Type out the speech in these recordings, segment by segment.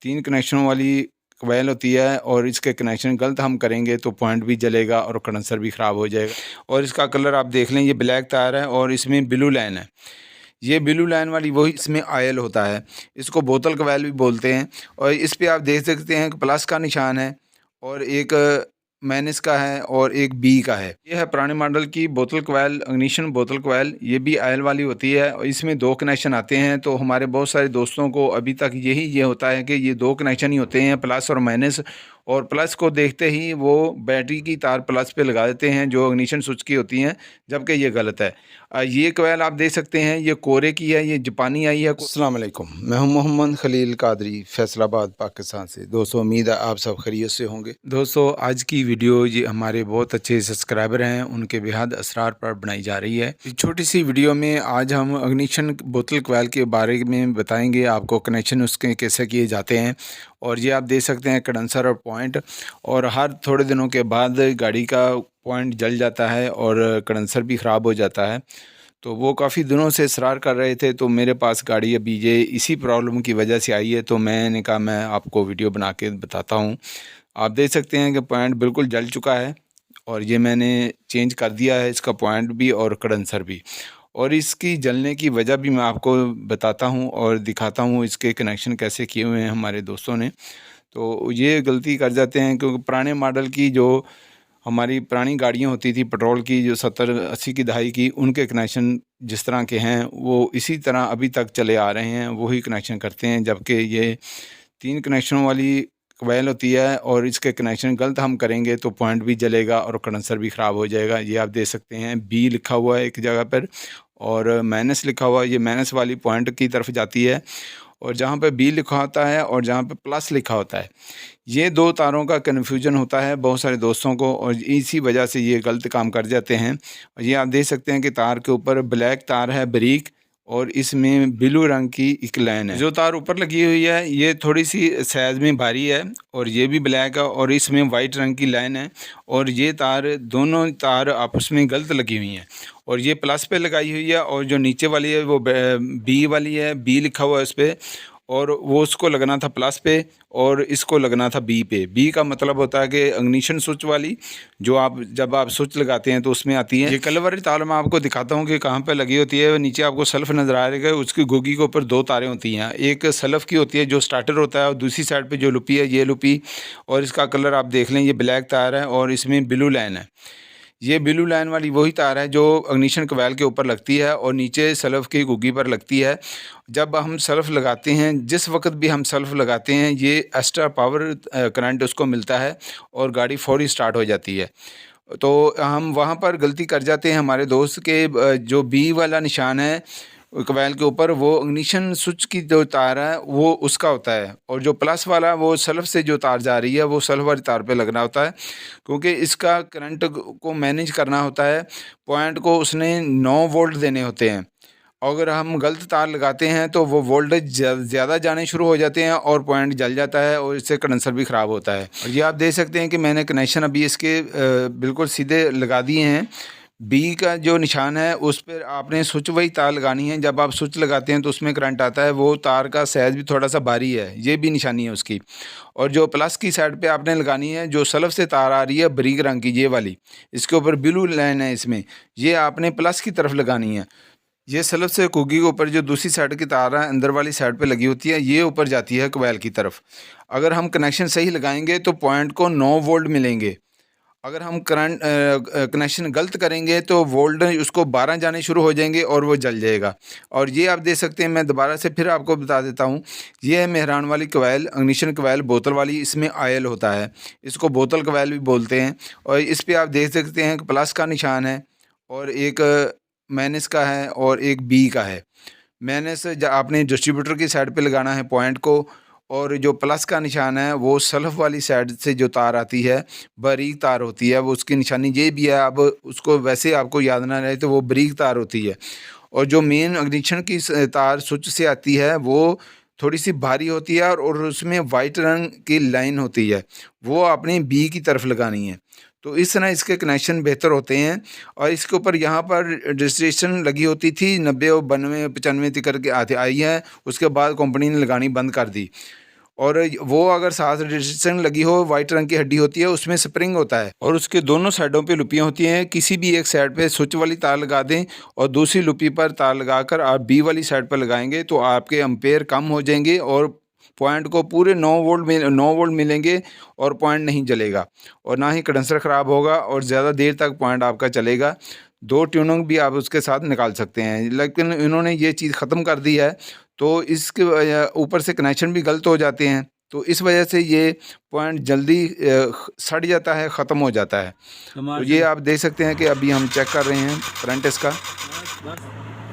3 कनेक्शनों वाली कोयल होती है और इसके कनेक्शन गलत हम करेंगे तो पॉइंट भी जलेगा और कंडेंसर भी ख़राब हो जाएगा। और इसका कलर आप देख लें, ये ब्लैक तार है और इसमें ब्लू लाइन है। ये ब्लू लाइन वाली वही इसमें आयल होता है, इसको बोतल कोयल भी बोलते हैं। और इस पे आप देख सकते हैं कि प्लस का निशान है और एक माइनस का है और एक बी का है। ये है पुराने मॉडल की बोतल कोयल, इग्निशन बोतल कोयल। ये भी आयल वाली होती है और इसमें 2 कनेक्शन आते हैं। तो हमारे बहुत सारे दोस्तों को अभी तक ये होता है कि ये 2 कनेक्शन ही होते हैं, प्लस और माइनस। और प्लस को देखते ही वो बैटरी की तार प्लस पे लगा देते हैं जो इग्निशन स्विच की होती हैं, जबकि ये गलत है। ये कोयल आप देख सकते हैं, ये कोरे की है, ये जापानी आई है। अस्सलाम वालेकुम, मैं हूं मोहम्मद खलील कादरी, फैसलाबाद पाकिस्तान से। दोस्तों उम्मीद है आप सब खैरियत से होंगे। दोस्तों आज की वीडियो ये हमारे बहुत अच्छे सब्सक्राइबर हैं, उनके बेहद असरार पर बनाई जा रही है। इस छोटी सी वीडियो में आज हम इग्निशन बोतल कोयल के बारे में बताएंगे आपको, कनेक्शन उसके कैसे किए जाते हैं। और ये आप देख सकते हैं कंडेंसर और पॉइंट, और हर थोड़े दिनों के बाद गाड़ी का पॉइंट जल जाता है और कंडेंसर भी ख़राब हो जाता है। तो वो काफ़ी दिनों से इसरार कर रहे थे, तो मेरे पास गाड़ी अभी ये इसी प्रॉब्लम की वजह से आई है, तो मैंने कहा मैं आपको वीडियो बना के बताता हूँ। आप देख सकते हैं कि पॉइंट बिल्कुल जल चुका है और ये मैंने चेंज कर दिया है, इसका पॉइंट भी और कंडेंसर भी। और इसकी जलने की वजह भी मैं आपको बताता हूँ और दिखाता हूँ इसके कनेक्शन कैसे किए हुए हैं हमारे दोस्तों ने। तो ये गलती कर जाते हैं क्योंकि पुराने मॉडल की जो हमारी पुरानी गाड़ियाँ होती थी पेट्रोल की, जो 70-80 की दहाई की, उनके कनेक्शन जिस तरह के हैं वो इसी तरह अभी तक चले आ रहे हैं, वही कनेक्शन करते हैं। जबकि ये 3 कनेक्शनों वाली कोयल होती है और इसके कनेक्शन गलत हम करेंगे तो पॉइंट भी जलेगा और कंडेंसर भी ख़राब हो जाएगा। ये आप देख सकते हैं बी लिखा हुआ है एक जगह पर और माइनस लिखा हुआ है, ये माइनस वाली पॉइंट की तरफ जाती है। और जहाँ पे बी लिखा होता है और जहाँ पे प्लस लिखा होता है, ये 2 तारों का कन्फ्यूजन होता है बहुत सारे दोस्तों को और इसी वजह से ये गलत काम कर जाते हैं। और ये आप देख सकते हैं कि तार के ऊपर ब्लैक तार है बारीक और इसमें ब्लू रंग की एक लाइन है। जो तार ऊपर लगी हुई है ये थोड़ी सी साइज़ में भारी है और ये भी ब्लैक है और इसमें वाइट रंग की लाइन है। और ये तार, दोनों तार आपस में गलत लगी हुई हैं और ये प्लस पे लगाई हुई है और जो नीचे वाली है वो बी वाली है, बी लिखा हुआ है उस पर, और वो उसको लगना था प्लस पे और इसको लगना था बी पे। बी का मतलब होता है कि इग्निशन स्विच वाली, जो आप जब आप स्विच लगाते हैं तो उसमें आती है। ये कलर वाली तार मैं आपको दिखाता हूँ कि कहाँ पे लगी होती है। नीचे आपको सल्फ नज़र आ रहा है, उसकी गोगी के ऊपर 2 तारें होती हैं, एक सल्फ की होती है जो स्टार्टर होता है और दूसरी साइड पर जो लुपी है ये लुपी। और इसका कलर आप देख लें, ये ब्लैक तार है और इसमें ब्लू लाइन है। ये ब्लू लाइन वाली वही तार है जो इग्निशन कोयल के ऊपर लगती है और नीचे सल्फ की गुग्गी पर लगती है। जब हम सल्फ लगाते हैं, जिस वक्त भी हम सल्फ लगाते हैं, ये एक्स्ट्रा पावर करंट उसको मिलता है और गाड़ी फौरी स्टार्ट हो जाती है। तो हम वहाँ पर गलती कर जाते हैं हमारे दोस्त के, जो बी वाला निशान है कोयल के ऊपर, वो इग्निशन स्विच की जो तार है वो उसका होता है, और जो प्लस वाला वो सल्फ से जो तार जा रही है वो सल्फ वाली तार पे लगना होता है, क्योंकि इसका करंट को मैनेज करना होता है। पॉइंट को उसने 9 वोल्ट देने होते हैं। अगर हम गलत तार लगाते हैं तो वो वोल्टेज ज़्यादा जाने शुरू हो जाते हैं और पॉइंट जल जाता है और इससे कंडेंसर भी ख़राब होता है। और ये आप देख सकते हैं कि मैंने कनेक्शन अभी इसके बिल्कुल सीधे लगा दिए हैं। बी का जो निशान है उस पर आपने स्विच वही तार लगानी है। जब आप स्विच लगाते हैं तो उसमें करंट आता है, वो तार का साइज़ भी थोड़ा सा भारी है, ये भी निशानी है उसकी। और जो प्लस की साइड पे आपने लगानी है, जो सल्फ से तार आ रही है बारीक रंग की ये वाली, इसके ऊपर ब्लू लाइन है इसमें, ये आपने प्लस की तरफ लगानी है। ये सल्फ से कुगी के ऊपर जो दूसरी साइड की तार है अंदर वाली साइड पे लगी होती है, ये ऊपर जाती है कोयल की तरफ। अगर हम कनेक्शन सही लगाएंगे तो पॉइंट को 9 वोल्ट मिलेंगे। अगर हम करंट कनेक्शन गलत करेंगे तो वोल्ट उसको 12 जाने शुरू हो जाएंगे और वो जल जाएगा। और ये आप देख सकते हैं, मैं दोबारा से फिर आपको बता देता हूँ, ये है मेहरान वाली कोयल, इग्निशन कोयल बोतल वाली, इसमें आयल होता है, इसको बोतल कोयल भी बोलते हैं। और इस पर आप देख सकते हैं कि प्लस का निशान है और एक माइनस का है और एक बी का है। माइनस आपने डिस्ट्रीब्यूटर की साइड पे लगाना है पॉइंट को, और जो प्लस का निशान है वो सल्फ वाली साइड से जो तार आती है, बारीक तार होती है, वो उसकी निशानी ये भी है। अब उसको वैसे आपको याद ना रहे तो वो बारीक तार होती है। और जो मेन इग्निशन की तार स्विच से आती है वो थोड़ी सी भारी होती है और उसमें वाइट रंग की लाइन होती है, वो आपने बी की तरफ लगानी है। तो इस तरह इसके कनेक्शन बेहतर होते हैं। और इसके ऊपर यहाँ पर रजिस्ट्रेशन लगी होती थी 90 और 92 95 तक करके आती आई है, उसके बाद कंपनी ने लगानी बंद कर दी। और वो अगर साथ डिस्टेंस लगी हो, वाइट रंग की हड्डी होती है, उसमें स्प्रिंग होता है और उसके दोनों साइडों पे लुपियाँ होती हैं। किसी भी एक साइड पे स्विच वाली तार लगा दें और दूसरी लुपी पर तार लगाकर आप बी वाली साइड पर लगाएंगे तो आपके एम्पेयर कम हो जाएंगे और पॉइंट को पूरे 9 वोल्ट मिलेंगे और पॉइंट नहीं जलेगा और ना ही कंडेंसर ख़राब होगा और ज़्यादा देर तक पॉइंट आपका चलेगा। 2 ट्यूनिंग भी आप उसके साथ निकाल सकते हैं, लेकिन इन्होंने ये चीज़ ख़त्म कर दी है तो इसके ऊपर से कनेक्शन भी गलत हो जाते हैं, तो इस वजह से ये पॉइंट जल्दी सड़ जाता है, ख़त्म हो जाता है। तो ये आप देख सकते हैं कि अभी हम चेक कर रहे हैं करंट इसका।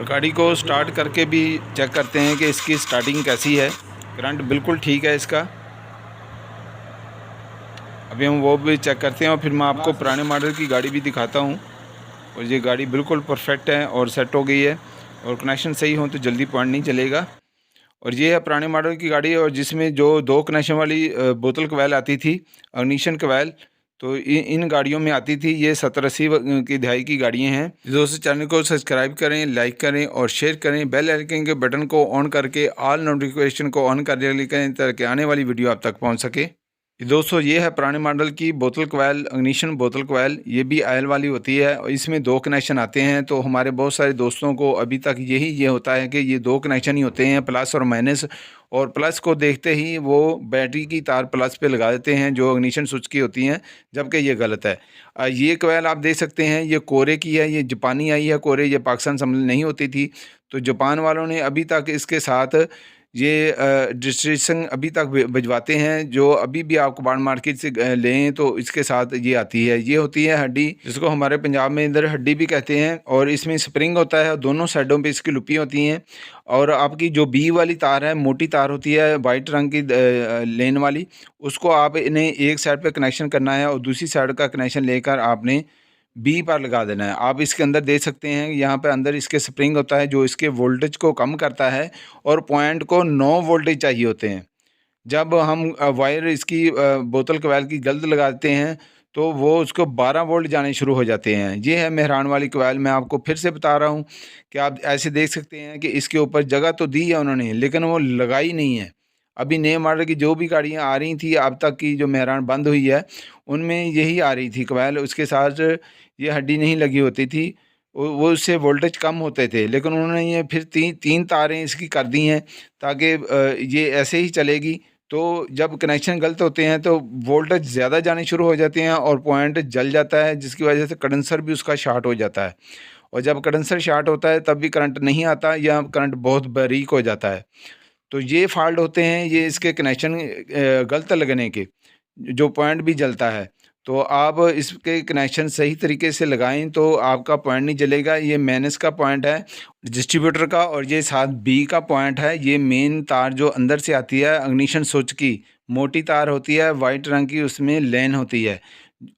गाड़ी को स्टार्ट करके भी चेक करते हैं कि इसकी स्टार्टिंग कैसी है। करंट बिल्कुल ठीक है इसका। अभी हम वो भी चेक करते हैं और फिर मैं आपको पुराने मॉडल की गाड़ी भी दिखाता हूँ। और ये गाड़ी बिल्कुल परफेक्ट है और सेट हो गई है और कनेक्शन सही हो तो जल्दी पॉइंट नहीं चलेगा। और ये है पुराने मॉडल की गाड़ी और जिसमें जो 2 कनेक्शन वाली बोतल कॉइल आती थी, इग्निशन कॉइल, तो इन गाड़ियों में आती थी। ये 70-80 की दहाई की गाड़ियाँ हैं। दोस्तों चैनल को सब्सक्राइब करें, लाइक करें और शेयर करें। बेल आइकन के बटन को ऑन करके ऑल नोटिफिकेशन को ऑन कर लें ताकि आने वाली वीडियो आप तक पहुंच सके। दोस्तों ये है पुराने मॉडल की बोतल कॉइल, इग्निशन बोतल कॉइल। ये भी ऑयल वाली होती है और इसमें 2 कनेक्शन आते हैं। तो हमारे बहुत सारे दोस्तों को अभी तक ये होता है कि ये 2 कनेक्शन ही होते हैं, प्लस और माइनस, और प्लस को देखते ही वो बैटरी की तार प्लस पे लगा देते हैं जो इग्निशन स्विच की होती हैं, जबकि ये गलत है। ये कॉइल आप देख सकते हैं, ये कोरे की है, ये जापानी आई है कोरे, ये पाकिस्तान से नहीं होती थी। तो जापान वालों ने अभी तक इसके साथ ये डिस्ट्रीब्यूशन अभी तक भिजवाते हैं। जो अभी भी आप कबाड़ मार्केट से लें तो इसके साथ ये आती है। ये होती है हड्डी, जिसको हमारे पंजाब में इधर हड्डी भी कहते हैं, और इसमें स्प्रिंग होता है, दोनों साइडों पे इसकी लुपी होती हैं। और आपकी जो बी वाली तार है, मोटी तार होती है वाइट रंग की लेन वाली, उसको आप इन्हें एक साइड पे कनेक्शन करना है और दूसरी साइड का कनेक्शन लेकर आपने बी पर लगा देना है। आप इसके अंदर देख सकते हैं, यहाँ पे अंदर इसके स्प्रिंग होता है जो इसके वोल्टेज को कम करता है और पॉइंट को 9 वोल्टेज चाहिए होते हैं। जब हम वायर इसकी बोतल कॉइल की गलत लगाते हैं तो वो उसको 12 वोल्ट जाने शुरू हो जाते हैं। ये है मेहरान वाली कॉइल। मैं आपको फिर से बता रहा हूँ कि आप ऐसे देख सकते हैं कि इसके ऊपर जगह तो दी है उन्होंने, लेकिन वो लगाई नहीं है। अभी नए मॉडल की जो भी गाड़ियाँ आ रही थी, अब तक की जो मेहरान बंद हुई है उनमें यही आ रही थी कॉइल, उसके साथ ये हड्डी नहीं लगी होती थी। वो उससे वोल्टेज कम होते थे, लेकिन उन्होंने ये फिर तीन तारें इसकी कर दी हैं ताकि ये ऐसे ही चलेगी। तो जब कनेक्शन गलत होते हैं तो वोल्टेज ज़्यादा जाने शुरू हो जाते हैं और पॉइंट जल जाता है, जिसकी वजह से कंडेंसर भी उसका शॉर्ट हो जाता है। और जब कंडेंसर शॉर्ट होता है तब भी करंट नहीं आता या करंट बहुत बारीक हो जाता है। तो ये फॉल्ट होते हैं, ये इसके कनेक्शन गलत लगने के, जो पॉइंट भी जलता है। तो आप इसके कनेक्शन सही तरीके से लगाएं तो आपका पॉइंट नहीं जलेगा। ये माइनस का पॉइंट है डिस्ट्रीब्यूटर का और ये साथ बी का पॉइंट है। ये मेन तार जो अंदर से आती है इग्निशन स्विच की, मोटी तार होती है वाइट रंग की, उसमें लेन होती है,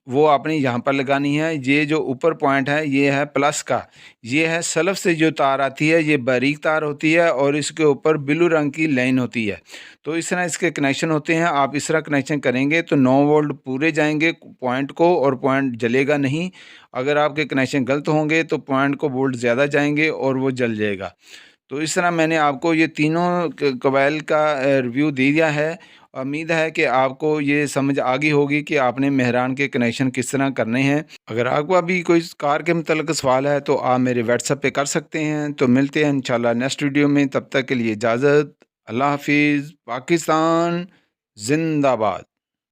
वो आपने यहाँ पर लगानी है। ये जो ऊपर पॉइंट है ये है प्लस का, ये है सल्फ से जो तार आती है, ये बारीक तार होती है और इसके ऊपर ब्लू रंग की लाइन होती है। तो इस तरह इसके कनेक्शन होते हैं। आप इस तरह कनेक्शन करेंगे तो 9 वोल्ट पूरे जाएंगे पॉइंट को और पॉइंट जलेगा नहीं। अगर आपके कनेक्शन गलत होंगे तो पॉइंट को वोल्ट ज़्यादा जाएंगे और वो जल जाएगा। तो इस तरह मैंने आपको ये तीनों कॉइल का रिव्यू दे दिया है। उम्मीद है कि आपको ये समझ आ गई होगी कि आपने मेहरान के कनेक्शन किस तरह करने हैं। अगर आपको अभी कोई कार के मतलब सवाल है तो आप मेरे व्हाट्सएप पे कर सकते हैं। तो मिलते हैं इंशाल्लाह नेक्स्ट वीडियो में, तब तक के लिए इजाज़त। अल्लाह हाफिज़। पाकिस्तान जिंदाबाद।